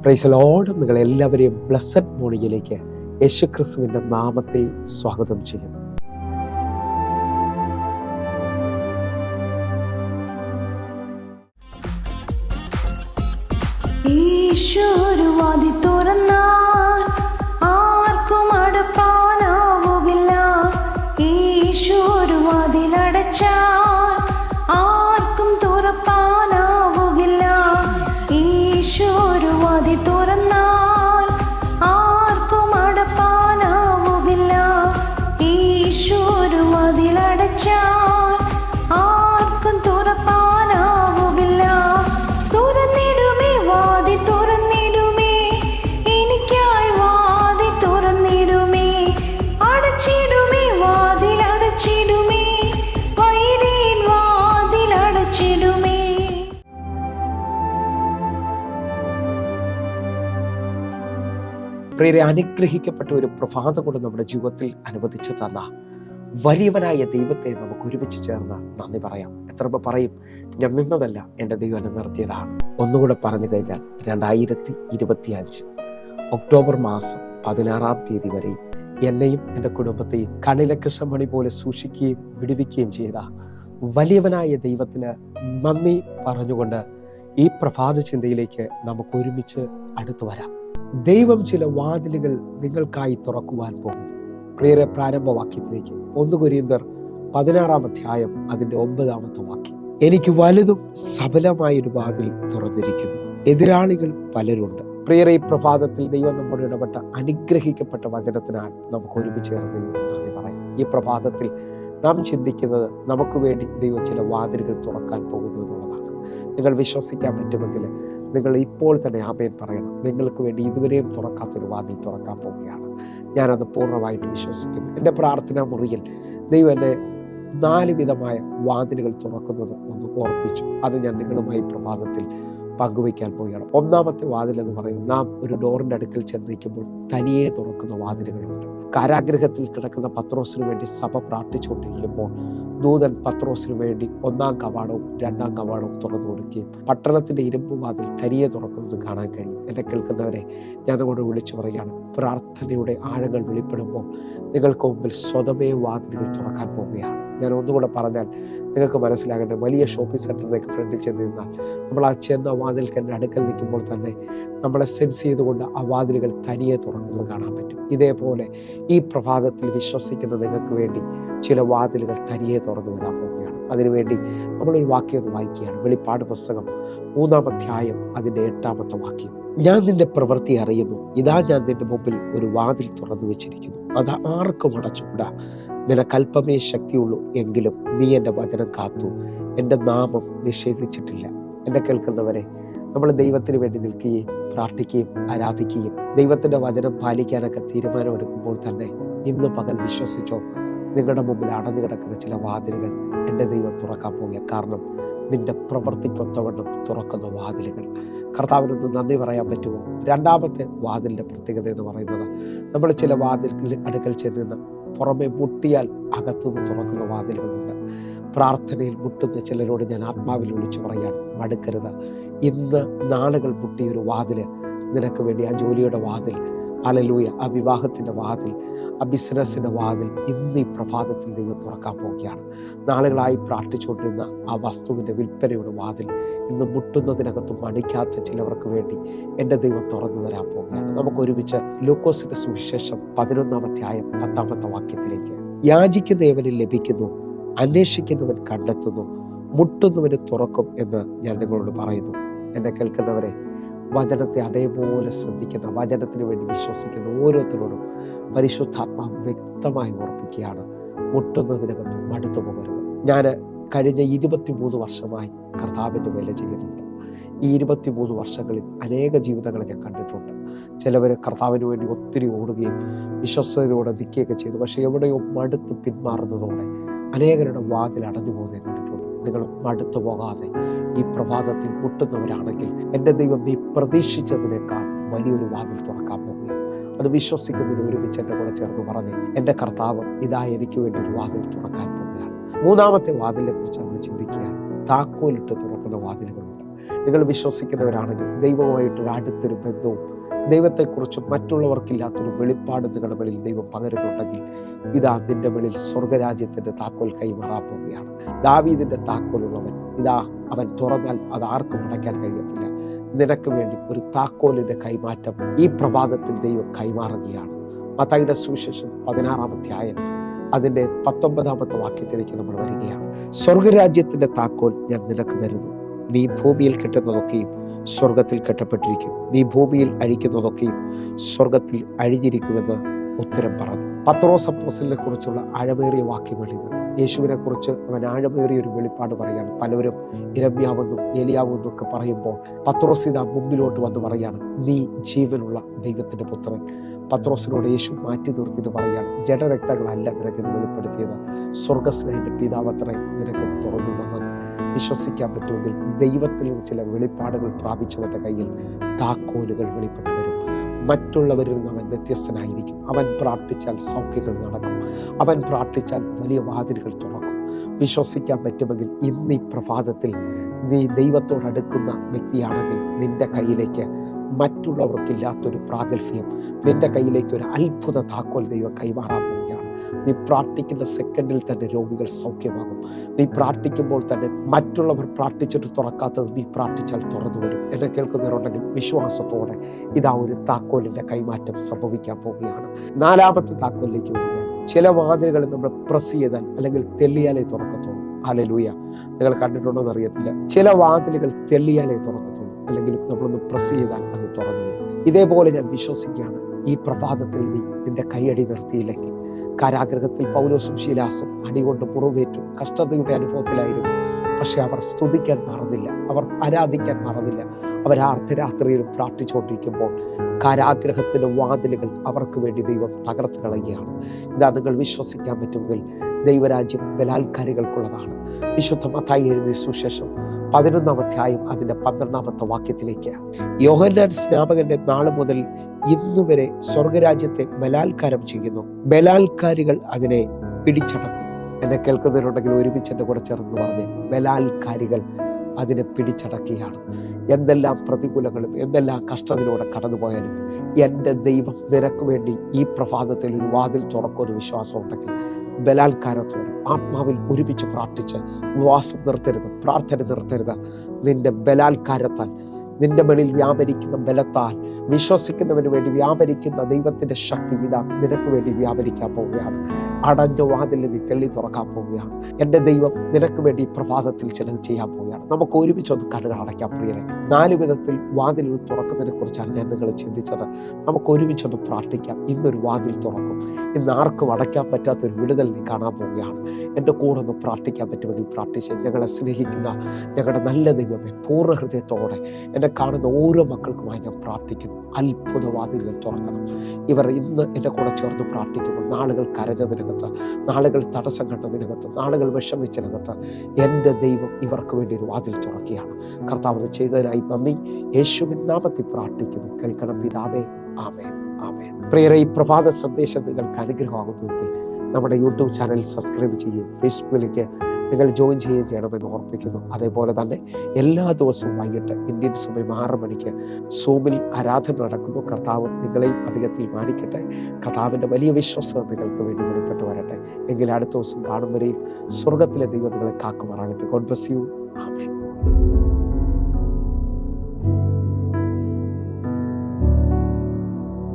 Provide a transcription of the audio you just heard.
Praise the Lord. നിങ്ങളെല്ലാവരെയും blessed മോർണിംഗിലേക്ക് യേശുക്രിസ്തുവിൻ്റെ നാമത്തിൽ സ്വാഗതം ചെയ്യുന്നു. ഈശോരുവാതി തുറന്നാൽ ആർക്കും അടപ്പാനാവുകില്ല. ഈശോരുവാതിലടച്ചാൽ ആർക്കും തുറപ്പാനാവുകില്ല. ഈശോരുവാതി തുറന്നാൽ ആർക്കും അടപ്പാനാവുകില്ല. ഈശോരുവാതിലടച്ചാൽ ആർക്കും തുറപ്പാനാവുകില്ല. തുറന്നിടുമേ വാതി തുറന്നിടുമേ, എനിക്കായി വാതി തുറന്നിടുമേ. അടച്ചിടുമേ വാതിലടച്ചിടുമേ, വൈരിൻ വാതിലടച്ചിടുമേ. പ്രിയരെ, അനുഗ്രഹിക്കപ്പെട്ട ഒരു പ്രഭാതം കൊണ്ട് നമ്മുടെ ജീവിതത്തിൽ അനുവദിച്ചു തന്ന വലിയവനായ ദൈവത്തെ നമുക്ക് ഒരുമിച്ച് ചേർന്ന് നന്ദി പറയാം. എത്ര പറയും, ഞാൻ നിന്നതല്ല, എൻ്റെ ദൈവം എന്നെ നിർത്തിയതാണ്. ഒന്നുകൂടെ പറഞ്ഞു കഴിഞ്ഞാൽ 2025 ഒക്ടോബർ മാസം 16-ാം തീയതി വരെയും എന്നെയും എൻ്റെ കുടുംബത്തെയും കണ്ണിലെ കൃഷ്ണമണി പോലെ സൂക്ഷിക്കുകയും വിടുവിക്കുകയും ചെയ്ത വലിയവനായ ദൈവത്തിന് നന്ദി പറഞ്ഞുകൊണ്ട് ഈ പ്രഭാത ചിന്തയിലേക്ക് നമുക്ക് ഒരുമിച്ച് അടുത്തു വരാം. ദൈവം ചില വാതിലുകൾ നിങ്ങൾക്കായി തുറക്കുവാൻ പോകുന്നു. പ്രിയരെ, പ്രാരംഭവാക്യത്തിലേക്ക് 1 കൊരിന്ത്യർ 16-ാം അധ്യായം അതിൻ്റെ 9-ാമത്തെ വാക്യം. എനിക്ക് വലുതും സഫലമായൊരു വാതിൽ തുറന്നിരിക്കുന്നു, എതിരാളികൾ പലരുണ്ട്. പ്രിയരെ, ഈ പ്രഭാതത്തിൽ ദൈവം നമ്മോട് ഇടപെട്ട അനുഗ്രഹിക്കപ്പെട്ട വചനത്തിനായി നമുക്ക് ഒരുമിച്ച് ചേർന്ന് ദൈവത്തിന് നന്ദി പറയാം. ഈ പ്രഭാതത്തിൽ നാം ചിന്തിക്കുന്നത് നമുക്ക് വേണ്ടി ദൈവം ചില വാതിലുകൾ തുറക്കാൻ പോകുന്നു എന്നുള്ളതാണ്. നിങ്ങൾ വിശ്വസിക്കാൻ പറ്റുമെങ്കിൽ നിങ്ങൾ ഇപ്പോൾ തന്നെ ആമേൻ പറയണം. നിങ്ങൾക്ക് വേണ്ടി ഇതുവരെയും തുറക്കാത്തൊരു വാതിൽ തുറക്കാൻ പോവുകയാണ്. ഞാനത് പൂർണ്ണമായിട്ട് വിശ്വസിക്കുന്നു. എൻ്റെ പ്രാർത്ഥനാ മുറിയിൽ ദൈവം എന്നെ 4 വിധമായ വാതിലുകൾ തുറക്കുന്നത് ഒന്ന് ഓർപ്പിച്ചു. അത് ഞാൻ നിങ്ങളുമായി പ്രഭാതത്തിൽ പങ്കുവയ്ക്കാൻ പോവുകയാണ്. 1-ാമത്തെ വാതിൽ എന്ന് പറയുന്നത്, നാം ഒരു ഡോറിൻ്റെ അടുക്കൽ ചെന്ന് നിൽക്കുമ്പോൾ തനിയെ തുറക്കുന്ന വാതിലുകളുണ്ട്. കാരാഗ്രഹത്തിൽ കിടക്കുന്ന പത്രോസിന് വേണ്ടി സഭ പ്രാർത്ഥിച്ചുകൊണ്ടിരിക്കുമ്പോൾ ദൂതൻ പത്രോസിന് വേണ്ടി 1-ാം കവാടവും 2-ാം കവാടവും തുറന്നു കൊടുക്കുകയും പട്ടണത്തിൻ്റെ ഇരുമ്പ് വാതിൽ തനിയെ തുറക്കുന്നത് കാണാൻ കഴിയും. എന്നെ കേൾക്കുന്നവരെ ഞാൻ അങ്ങോട്ട് വിളിച്ചു പറയുകയാണ്, പ്രാർത്ഥനയുടെ ആഴങ്ങൾ വെളിപ്പെടുമ്പോൾ നിങ്ങൾക്ക് മുമ്പിൽ സ്വതമേ വാതിലുകൾ തുറക്കാൻ പോവുകയാണ്. ഞാൻ ഒന്നുകൂടെ പറഞ്ഞാൽ നിങ്ങൾക്ക് മനസ്സിലാകേണ്ടത്, വലിയ ഷോപ്പിംഗ് സെൻറ്ററിലേക്ക് ഫ്രണ്ടിൽ ചെന്ന് നിന്നാൽ നമ്മൾ ആ ചെന്ന വാതിൽക്ക് എൻ്റെ അടുക്കൽ നിൽക്കുമ്പോൾ തന്നെ നമ്മളെ സെൻസ് ചെയ്തുകൊണ്ട് ആ വാതിലുകൾ തനിയെ തുറക്കുന്നത് കാണാൻ പറ്റും. ഇതേപോലെ ഈ പ്രഭാതത്തിൽ വിശ്വസിക്കുന്ന നിങ്ങൾക്ക് വേണ്ടി ചില വാതിലുകൾ തനിയെ തുറന്നു വരാൻ പോവുകയാണ്. അതിനുവേണ്ടി നമ്മളൊരു വാക്യം ഒന്ന് വായിക്കുകയാണ്. വെളിപ്പാട് പുസ്തകം 3-ാം അധ്യായം അതിൻ്റെ 8-ാമത്തെ വാക്യം. ഞാൻ നിന്റെ പ്രവൃത്തി അറിയുന്നു, ഇതാ ഞാൻ നിന്റെ മുമ്പിൽ ഒരു വാതിൽ തുറന്നു വെച്ചിരിക്കുന്നു, അത് ആർക്കും അടച്ചുകൂടാ. നിനക്കൽപ്പമേ ശക്തിയുള്ളൂ, എങ്കിലും നീ എൻ്റെ വചനം കാത്തു, എൻ്റെ നാമം നിഷേധിച്ചിട്ടില്ല. എന്നെ കേൾക്കുന്നവരെ, നമ്മൾ ദൈവത്തിന് വേണ്ടി നിൽക്കുകയും പ്രാർത്ഥിക്കുകയും ആരാധിക്കുകയും ദൈവത്തിൻ്റെ വചനം പാലിക്കാനൊക്കെ തീരുമാനമെടുക്കുമ്പോൾ തന്നെ ഇന്ന് പകൽ വിശ്വസിച്ചോ, നിങ്ങളുടെ മുമ്പിൽ അടഞ്ഞു കിടക്കുന്ന ചില വാതിലുകൾ എൻ്റെ ദൈവം തുറക്കാൻ പോകുക. കാരണം നിൻ്റെ പ്രവൃത്തിക്കൊത്തവണ്ണം തുറക്കുന്ന വാതിലുകൾ. കർത്താവിനൊന്ന് നന്ദി പറയാൻ പറ്റുമോ? 2-ാമത്തെ വാതിലിൻ്റെ പ്രത്യേകത എന്ന് പറയുന്നത്, നമ്മൾ ചില വാതിലുകളിൽ അടുക്കൽ ചെന്ന് പുറമെ മുട്ടിയാൽ അകത്തുനിന്ന് തുറക്കുന്ന വാതിലുകളുണ്ട്. പ്രാർത്ഥനയിൽ മുട്ടുന്ന ചിലരോട് ഞാൻ ആത്മാവിൽ വിളിച്ചു പറയാണ്, മടുക്കരുത്. ഇന്ന് നാളുകൾ മുട്ടിയൊരു വാതില് നിനക്ക് വേണ്ടി, ആ ജോലിയുടെ വാതിൽ, ഹല്ലേലൂയ, ആ വിവാഹത്തിൻ്റെ വാതിൽ, ആ ബിസിനസ്സിൻ്റെ വാതിൽ ഇന്ന് ഈ പ്രഭാതത്തിൽ ദൈവം തുറക്കാൻ പോവുകയാണ്. നാളുകളായി പ്രാർത്ഥിച്ചുകൊണ്ടിരുന്ന ആ വസ്തുവിൻ്റെ വിൽപ്പനയുടെ വാതിൽ ഇന്ന് മുട്ടുന്നതിനകത്തും മടിക്കാത്ത ചിലവർക്ക് വേണ്ടി എൻ്റെ ദൈവം തുറന്നു തരാൻ പോവുകയാണ്. നമുക്ക് ഒരുമിച്ച് ലൂക്കോസിൻ്റെ സുവിശേഷം 11-ാം അധ്യായം 10-ാമത്തെ വാക്യത്തിലേക്ക്. യാചിക്കുന്നവന് ലഭിക്കുന്നു, അന്വേഷിക്കുന്നവൻ കണ്ടെത്തുന്നു, മുട്ടുന്നവന് തുറക്കും എന്ന് ഞാൻ നിങ്ങളോട് പറയുന്നു. എന്നെ കേൾക്കുന്നവരെ, വചനത്തെ അതേപോലെ ശ്രദ്ധിക്കുന്ന, വചനത്തിന് വേണ്ടി വിശ്വസിക്കുന്ന ഓരോരുത്തരോടും പരിശുദ്ധാത്മാവ് വ്യക്തമായി ഓർപ്പിക്കുകയാണ്, മുട്ടുന്നതിനകത്ത് മടുത്തു പോകരുത്. ഞാൻ കഴിഞ്ഞ 23 വർഷമായി കർത്താവിൻ്റെ വേല ചെയ്യുന്നുണ്ട്. ഈ 23 വർഷങ്ങളിൽ അനേക ജീവിതങ്ങളെ ഞാൻ കണ്ടിട്ടുണ്ട്. ചിലവർ കർത്താവിന് വേണ്ടി ഒത്തിരി ഓടുകയും വിശ്വസ്തയോടെ നിൽക്കുകയൊക്കെ ചെയ്തു. പക്ഷേ എവിടെയോ മടുത്ത് പിന്മാറുന്നതോടെ അനേകരുടെ വാതിൽ അടഞ്ഞു പോകുന്നത് കണ്ടിട്ടുണ്ട്. നിങ്ങൾ മടുത്തു പോകാതെ ഈ പ്രഭാതത്തിൽ മുട്ടുന്നവരാണെങ്കിൽ എൻ്റെ ദൈവം നീ പ്രതീക്ഷിച്ചതിനേക്കാൾ വലിയൊരു വാതിൽ തുറക്കാൻ പോകുകയാണ്. അത് വിശ്വസിക്കുന്നതിന് ഒരുമിച്ച് എൻ്റെ കൂടെ ചേർന്ന് പറഞ്ഞ്, എൻ്റെ കർത്താവ് ഇതാ എനിക്ക് വേണ്ടി ഒരു വാതിൽ തുറക്കാൻ പോവുകയാണ്. 3-ാമത്തെ വാതിലിനെ കുറിച്ച് നമ്മൾ ചിന്തിക്കുകയാണ്. താക്കോലിട്ട് തുറക്കുന്ന വാതിലുകളുണ്ട്. നിങ്ങൾ വിശ്വസിക്കുന്നവരാണെങ്കിൽ ദൈവവുമായിട്ടൊരു അടുത്തൊരു ബന്ധവും ദൈവത്തെക്കുറിച്ച് മറ്റുള്ളവർക്കില്ലാത്തൊരു വെളിപ്പാട് നിങ്ങളുടെ വെളിയിൽ ദൈവം പകരുന്നുണ്ടെങ്കിൽ ഇതാ നിന്റെ വെളിയിൽ സ്വർഗരാജ്യത്തിൻ്റെ താക്കോൽ കൈമാറാൻ പോവുകയാണ്. ദാവീദിൻ്റെ താക്കോലുള്ളവൻ ഇതാ, അവൻ തുറന്നാൽ അത് ആർക്കും അടയ്ക്കാൻ കഴിയത്തില്ല. നിനക്ക് വേണ്ടി ഒരു താക്കോലിൻ്റെ കൈമാറ്റം ഈ പ്രഭാതത്തിൽ ദൈവം കൈമാറുകയാണ്. മത്തായിയുടെ സുവിശേഷം 16-ാം അധ്യായം അതിൻ്റെ 19-ാമത്തെ വാക്യത്തിലേക്ക് നമ്മൾ വരികയാണ്. സ്വർഗരാജ്യത്തിൻ്റെ താക്കോൽ ഞാൻ നിനക്ക് തരുന്നു. നീ ഭൂമിയിൽ കെട്ടുന്നതൊക്കെയും സ്വർഗത്തിൽ കെട്ടപ്പെട്ടിരിക്കും, നീ ഭൂമിയിൽ അഴിക്കുന്നതൊക്കെയും സ്വർഗത്തിൽ അഴിഞ്ഞിരിക്കുമെന്ന് ഉത്തരം പറഞ്ഞു. പത്രോസ് അപ്പോസ്തലനെ കുറിച്ചുള്ള ആഴമേറിയ വാക്യമാണിത്. യേശുവിനെ കുറിച്ച് അവൻ ആഴമേറിയ ഒരു വെളിപ്പാട് പറയാണ്. പലവരും ഇരമ്യാവെന്നും ഏലിയാവെന്നും ഒക്കെ പറയുമ്പോൾ പത്രോസ് ഇതാ മുമ്പിലോട്ട് വന്ന് പറയാണ്, നീ ജീവനുള്ള ദൈവത്തിൻ്റെ പുത്രൻ. പത്രോസിനോട് യേശു മാറ്റി നിർത്തിയിട്ട് പറയാണ്, ജഡരക്തങ്ങളല്ല നിനക്കിത് വെളിപ്പെടുത്തിയത്, സ്വർഗസ്നേഹന്റെ പിതാവത്രേ നിനക്കത് തുറന്നു തന്നത്. വിശ്വസിക്കാൻ പറ്റുമെങ്കിൽ ദൈവത്തിൽ നിന്ന് ചില വെളിപ്പാടുകൾ പ്രാപിച്ചവൻ്റെ കയ്യിൽ താക്കോലുകൾ വെളിപ്പെട്ടു വരും. മറ്റുള്ളവരിൽ നിന്ന് അവൻ വ്യത്യസ്തനായിരിക്കും. അവൻ പ്രാർത്ഥിച്ചാൽ സൗഖ്യങ്ങൾ നടക്കും. അവൻ പ്രാർത്ഥിച്ചാൽ വലിയ വാതിലുകൾ തുറക്കും. വിശ്വസിക്കാൻ പറ്റുമെങ്കിൽ ഇന്ന് ഈ പ്രഭാതത്തിൽ നീ ദൈവത്തോടടുക്കുന്ന വ്യക്തിയാണെങ്കിൽ നിന്റെ കയ്യിലേക്ക് മറ്റുള്ളവർക്കില്ലാത്തൊരു പ്രാഗൽഭ്യം, നിന്റെ കയ്യിലേക്ക് ഒരു അത്ഭുത താക്കോൽ ദൈവം കൈമാറാൻ പോവുകയാണ്. നീ പ്രാർത്ഥിക്കുന്ന സെക്കൻഡിൽ തന്നെ രോഗികൾ സൗഖ്യമാകും. നീ പ്രാർത്ഥിക്കുമ്പോൾ തന്നെ മറ്റുള്ളവർ പ്രാർത്ഥിച്ചിട്ട് തുറക്കാത്തത് നീ പ്രാർത്ഥിച്ചാൽ തുറന്നു വരും. എന്നെ കേൾക്കുന്നവരുണ്ടെങ്കിൽ വിശ്വാസത്തോടെ ഇതാ ഒരു താക്കോലിൻ്റെ കൈമാറ്റം സംഭവിക്കാൻ പോവുകയാണ്. 4-ാമത്തെ താക്കോലിലേക്ക് വരികയാണ്. ചില വാതിലുകൾ നമ്മൾ പ്രസ് ചെയ്താൽ അല്ലെങ്കിൽ തെള്ളിയാലേ തുറക്കത്തുള്ളൂ. ഹല്ലേലൂയ. നിങ്ങൾ കണ്ടിട്ടുണ്ടോ എന്നറിയത്തില്ല. ചില വാതിലുകൾ തെള്ളിയാലേ തുറക്കത്തുള്ളൂ, അല്ലെങ്കിൽ നമ്മളൊന്ന് പ്രസ് ചെയ്താൽ അത് തുറന്നു വരും. ഇതേപോലെ ഞാൻ വിശ്വസിക്കുകയാണ്, ഈ പ്രഭാതത്തിൽ നീ നിന്റെ കൈയടി നിർത്തിയില്ലെങ്കിൽ, കാരാഗ്രഹത്തിൽ പൗലോസും ശീലാസും അടികൊണ്ട് മുറിവേറ്റു കഷ്ടതയുടെ അനുഭവത്തിലായിരുന്നു. പക്ഷെ അവർ സ്തുതിക്കാൻ മറന്നില്ല, അവർ ആരാധിക്കാൻ മറന്നില്ല. അവർ അർദ്ധരാത്രിയിലും പ്രാർത്ഥിച്ചുകൊണ്ടിരിക്കുമ്പോൾ കാരാഗ്രഹത്തിൻ്റെ വാതിലുകൾ അവർക്ക് വേണ്ടി ദൈവം തകർത്ത് കളയുകയാണ്. ഇതാ നിങ്ങൾ വിശ്വസിക്കാൻ പറ്റുമെങ്കിൽ ദൈവരാജ്യം ബലാത്കാരികൾക്കുള്ളതാണ്. വിശുദ്ധ മത്തായി എഴുതിയ സുവിശേഷം 11-ാം അധ്യായം അതിൻ്റെ 12-ാമത്തെ വാക്യത്തിലേക്ക്, യോഹന്നാൻ സ്നാപകന്റെ നാൾ മുതൽ ഇന്നുവരെ സ്വർഗരാജ്യത്തെ ബലാത്കാരം ചെയ്യുന്നു, ബലാത്കാരികൾ അതിനെ പിടിച്ചടക്കുന്നു. എന്നെ കേൾക്കുന്നവരുണ്ടെങ്കിൽ ഒരുമിച്ച് എൻ്റെ കൂടെ ചേർന്ന് പറഞ്ഞ്, ബലാത്കാരികൾ അതിനെ പിടിച്ചടക്കുകയാണ്. എന്തെല്ലാം പ്രതികൂലങ്ങളും എന്തെല്ലാം കഷ്ടതയിലൂടെ കടന്നുപോയാലും എൻ്റെ ദൈവം നിനക്ക് വേണ്ടി ഈ പ്രഭാതത്തിൽ ഒരു വാതിൽ തുറക്കുമെന്ന് വിശ്വാസം ഉണ്ടെങ്കിൽ ബലാത്കാരത്തോടെ ആത്മാവിൽ ഒരുമിച്ച് പ്രാർത്ഥിച്ച് ഉപവാസം നിർത്തരുത്, പ്രാർത്ഥന നിർത്തരുത്. നിന്റെ ബലാത്കാരത്താൽ, നിന്റെ മേളിൽ വ്യാപരിക്കുന്ന ബലത്താൽ, വിശ്വസിക്കുന്നവന് വേണ്ടി വ്യാപരിക്കുന്ന ദൈവത്തിൻ്റെ ശക്തി ഇതാ നിനക്ക് വേണ്ടി വ്യാപരിക്കാൻ പോവുകയാണ്. അടഞ്ഞ വാതിൽ നീ തെള്ളി തുറക്കാൻ പോവുകയാണ്. എൻ്റെ ദൈവം നിനക്ക് വേണ്ടി ഈ പ്രഭാതത്തിൽ ചിലത് ചെയ്യാൻ പോവുകയാണ്. നമുക്ക് ഒരുമിച്ചൊന്ന് കണ്ണുകൾ അടയ്ക്കാൻ പ്രിയരെ. 4 വിധത്തിൽ വാതിലുകൾ തുറക്കുന്നതിനെ കുറിച്ചാണ് ഞാൻ നിങ്ങൾ ചിന്തിച്ചത്. നമുക്ക് ഒരുമിച്ചൊന്ന് പ്രാർത്ഥിക്കാം. ഇന്നൊരു വാതിൽ തുറക്കും. ഇന്ന് ആർക്കും അടയ്ക്കാൻ പറ്റാത്തൊരു വിടുതൽ നീ കാണാൻ പോവുകയാണ്. എൻ്റെ കൂടെ ഒന്ന് പ്രാർത്ഥിക്കാൻ പറ്റുമെങ്കിൽ പ്രാർത്ഥിച്ച്, ഞങ്ങളെ സ്നേഹിക്കുന്ന ഞങ്ങളുടെ നല്ല ദൈവമേ, പൂർണ്ണ ഹൃദയത്തോടെ എന്നെ കാണുന്ന ഓരോ മക്കൾക്കുമായി ഞാൻ പ്രാർത്ഥിക്കുന്നു. അത്ഭുത വാതിലുകൾ തുറക്കണം. ഇവർ ഇന്ന് എൻ്റെ കൂടെ ചേർന്ന് പ്രാർത്ഥിക്കുമ്പോൾ നാളുകൾ കരഞ്ഞതിനകത്ത്, നാളുകൾ തടസ്സം കണ്ടതിനകത്ത്, നാളുകൾ വിഷമിച്ചതിനകത്ത് എൻ്റെ ദൈവം ഇവർക്ക് വേണ്ടി ഒരു വാതിൽ തുറക്കുകയാണ്. കർത്താവ് ചെയ്തതിനായി നന്ദി. യേശുവിൻ നാമത്തിൽ പ്രാർത്ഥിക്കുന്നു. കേൾക്കണം പിതാവേ. ആമേൻ, ആമേൻ. പ്രിയരെ, ഈ പ്രഭാത സന്ദേശം നിങ്ങൾക്ക് അനുഗ്രഹമാകുന്നുവെങ്കിൽ നമ്മുടെ യൂട്യൂബ് ചാനൽ സബ്സ്ക്രൈബ് ചെയ്യുകയും ഫേസ്ബുക്കിലേക്ക് നിങ്ങൾ ജോയിൻ ചെയ്യുകയും ചെയ്യണമെന്ന് ഓർപ്പിക്കുന്നു. അതേപോലെ തന്നെ എല്ലാ ദിവസവും വൈകിട്ട് ഇന്ത്യൻ സമയം 6 മണിക്ക് സൂമിൽ ആരാധന നടക്കുന്നു. കർത്താവ് നിങ്ങളെയും അധികത്തിൽ മാനിക്കട്ടെ. കർത്താവിൻ്റെ വലിയ വിശ്വാസം നിങ്ങൾക്ക് വേണ്ടി വെളിപ്പെട്ട് വരട്ടെ. എങ്കിൽ അടുത്ത ദിവസം കാണും വരെയും സ്വർഗത്തിലെ ദൈവം നിങ്ങളെ കാക്കുമാറാകട്ടെ. God bless you.